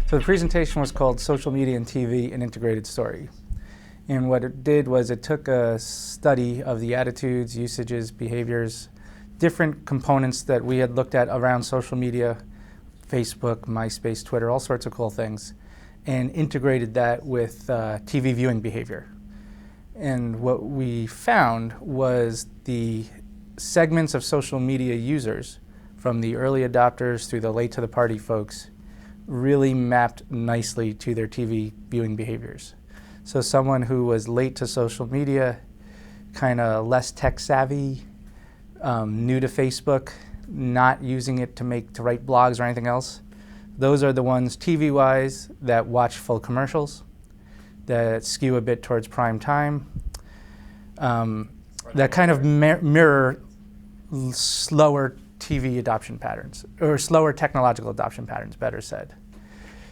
So the presentation was called Social Media and TV, an Integrated Story. And what it did was it took a study of the attitudes, usages, behaviors, different components that we had looked at around social media, Facebook, MySpace, Twitter, all sorts of cool things, and integrated that with TV viewing behavior. And what we found was the segments of social media users, from the early adopters through the late to the party folks, really mapped nicely to their TV viewing behaviors. So someone who was late to social media, kind of less tech savvy, new to Facebook, not using it to write blogs or anything else, those are the ones TV-wise that watch full commercials, that skew a bit towards prime time, that kind of mirror slower TV adoption patterns, or slower technological adoption patterns, better said.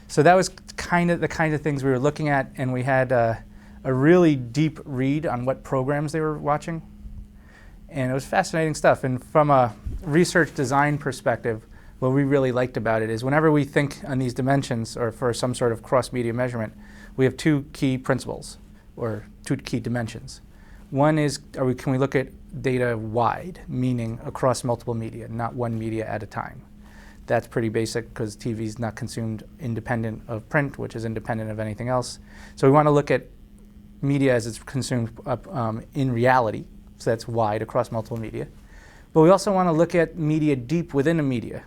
So that was the kind of things we were looking at, and we had a really deep read on what programs they were watching. And it was fascinating stuff. And from a research design perspective, what we really liked about it is whenever we think on these dimensions, or for some sort of cross-media measurement, we have two key principles, or two key dimensions. One is, can we look at data wide, meaning across multiple media, not one media at a time. That's pretty basic because TV is not consumed independent of print, which is independent of anything else. So we want to look at media as it's consumed in reality, so that's wide across multiple media. But we also want to look at media deep within a media,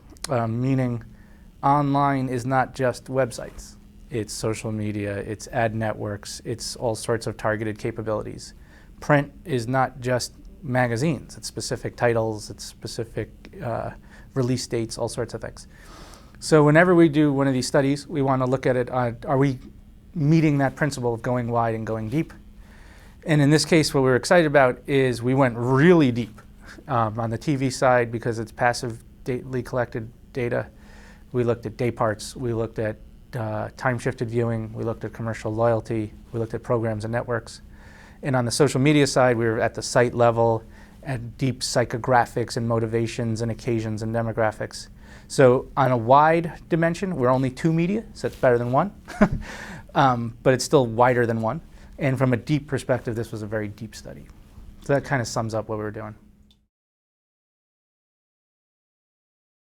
meaning online is not just websites. It's social media, it's ad networks, it's all sorts of targeted capabilities. Print is not just magazines, it's specific titles, it's specific release dates, all sorts of things. So whenever we do one of these studies, we want to look at it, are we meeting that principle of going wide and going deep? And in this case, what we were excited about is we went really deep on the TV side because it's passively collected data. We looked at day parts, we looked at time-shifted viewing, we looked at commercial loyalty, we looked at programs and networks. And on the social media side, we were at the site level, at deep psychographics and motivations and occasions and demographics. So on a wide dimension, we're only two media, so it's better than one, but it's still wider than one. And from a deep perspective, this was a very deep study. So that kind of sums up what we were doing.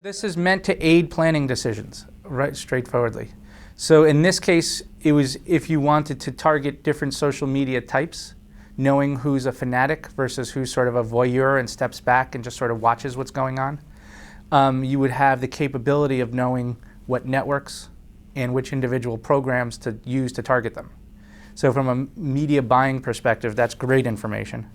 This is meant to aid planning decisions, right, straightforwardly. So in this case, it was if you wanted to target different social media types, knowing who's a fanatic versus who's sort of a voyeur and steps back and just sort of watches what's going on, you would have the capability of knowing what networks and which individual programs to use to target them. So from a media buying perspective, that's great information.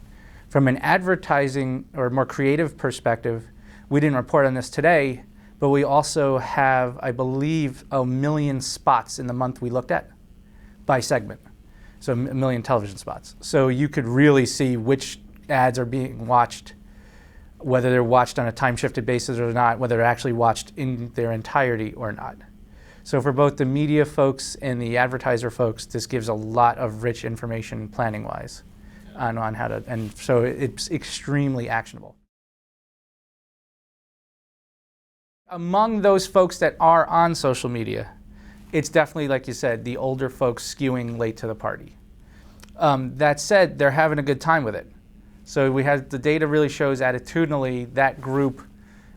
From an advertising or more creative perspective, we didn't report on this today, but we also have, I believe, 1 million spots in the month we looked at by segment. So 1 million television spots. So you could really see which ads are being watched, whether they're watched on a time-shifted basis or not, whether they're actually watched in their entirety or not. So for both the media folks and the advertiser folks, this gives a lot of rich information planning-wise on how to, and so it's extremely actionable. Among those folks that are on social media, it's definitely, like you said, the older folks skewing late to the party. That said, they're having a good time with it. So we had, the data really shows attitudinally that group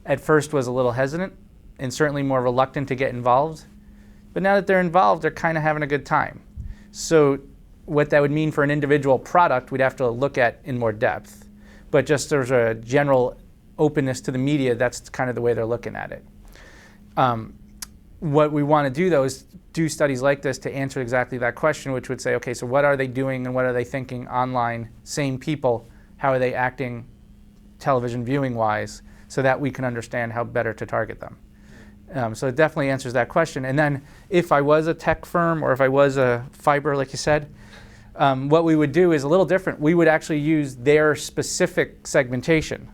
at first was a little hesitant and certainly more reluctant to get involved. But now that they're involved, they're kind of having a good time. So what that would mean for an individual product, we'd have to look at in more depth. But just there's a general openness to the media, that's kind of the way they're looking at it. What we want to do, though, is do studies like this to answer exactly that question, which would say, okay, so what are they doing and what are they thinking online? Same people, how are they acting television viewing-wise, so that we can understand how better to target them. So it definitely answers that question. And then if I was a tech firm or if I was a fiber, like you said, what we would do is a little different. We would actually use their specific segmentation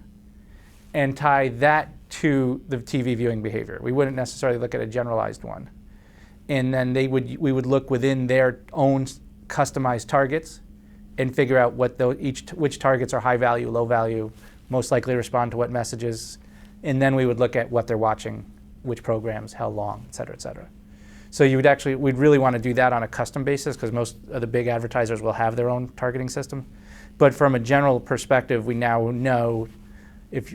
and tie that to the TV viewing behavior. We wouldn't necessarily look at a generalized one. And then we would look within their own customized targets and figure out what which targets are high value, low value, most likely respond to what messages. And then we would look at what they're watching, which programs, how long, et cetera, et cetera. So we'd really want to do that on a custom basis because most of the big advertisers will have their own targeting system. But from a general perspective, we now know if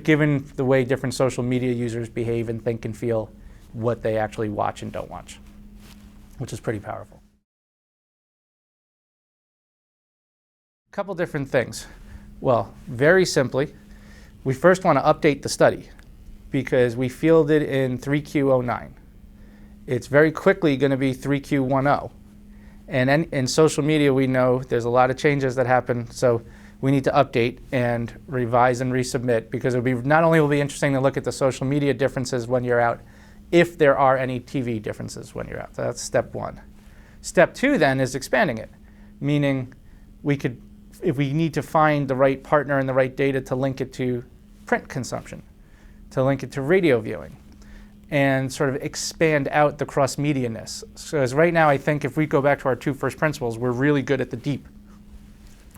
given the way different social media users behave and think and feel, what they actually watch and don't watch, which is pretty powerful. A couple different things. Well, very simply, we first want to update the study because we fielded in 3Q09. It's very quickly going to be 3Q10. And in social media, we know there's a lot of changes that happen, so we need to update and revise and resubmit because not only will it be interesting to look at the social media differences when you're out, if there are any TV differences when you're out. So that's step one. Step two then is expanding it, meaning if we need to find the right partner and the right data to link it to print consumption, to link it to radio viewing, and sort of expand out the cross-media-ness. So as right now, I think if we go back to our two first principles, we're really good at the deep.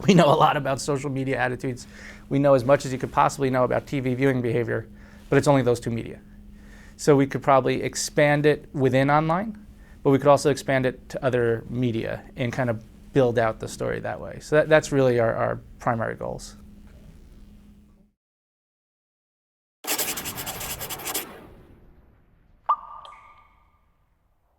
We know a lot about social media attitudes. We know as much as you could possibly know about TV viewing behavior, but it's only those two media. So we could probably expand it within online, but we could also expand it to other media and kind of build out the story that way. So that's really our primary goals.